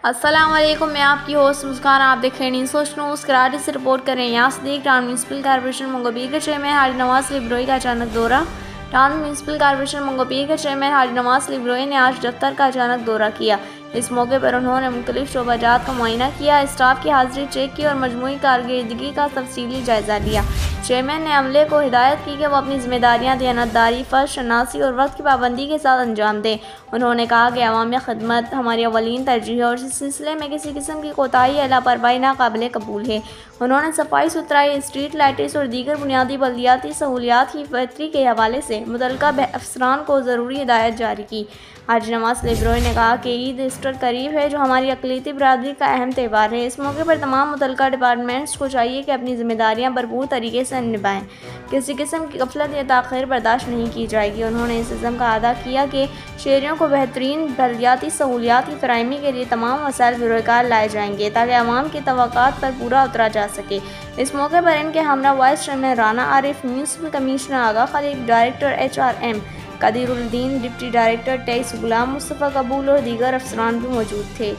अस्सलाम वालेकुम, मैं आपकी होस्ट मुस्कान। आप देख रहे हैं न्यूज़ न्यूज़। कराची से रिपोर्ट कर रहे हैं यहाँ Sadiq. Town municipal corporation Manghopir के चेयरमैन हाजी नवाज लिब्रोई का अचानक दौरा। टाउन म्यूनसिपल कॉर्पोरेशन मंगोपीर के चेयरमैन हाजी नवाज लिब्रोई ने आज दफ्तर का अचानक दौरा किया। इस मौके पर उन्होंने मुख्तलिफ शोबाजात का मुआयना किया, स्टाफ की हाजिरी चेक की और मजमूई कारकर्दगी का तफसीली जायजा लिया। चेयरमैन ने अमले को हिदायत की कि वह अपनी जिम्मेदारियां दयानतदारी, फ़र्ज शनासी और वक्त की पाबंदी के साथ अंजाम दें। उन्होंने कहा कि अवामी खिदमत हमारी अवलीन तरजीह है और इस सिलसिले में किसी किस्म की कोताही या लापरवाही नाकाबिले कबूल है। उन्होंने सफाई सुथराई, स्ट्रीट लाइट्स और दीगर बुनियादी बल्दियाती सहूलियात की बेहतरी के हवाले से मुतल्लिका अफसरान को ज़रूरी हिदायत जारी की। हाजी नवाज लिब्रोई ने कहा कि ईद ईस्टर करीब है, जो हमारी अक़लियती बरादरी का अहम त्यौहार है। इस मौके पर तमाम मुतल्लिका डिपार्टमेंट्स को चाहिए कि अपनी जिम्मेदारियां भरपूर तरीके से निभाएं। किसी किस्म की गफलत या ताख़ीर बर्दाश्त नहीं की जाएगी। उन्होंने इस इज़्म का अदा किया कि शहरियों को बेहतरीन बल्दियाती सहूलियात की फराहमी के लिए तमाम वसाइल बिरोकार लाए जाएंगे ताकि आवाम की तवक्कुआत पर पूरा उतरा जा सके। इस मौके पर इनके हमरा vice chairman Rana Arif, municipal commissioner Aga Khaleeq, director HRM Qadiruddin, deputy director tax Ghulam Mustafa Kabool और दीगर अफसरान भी मौजूद थे।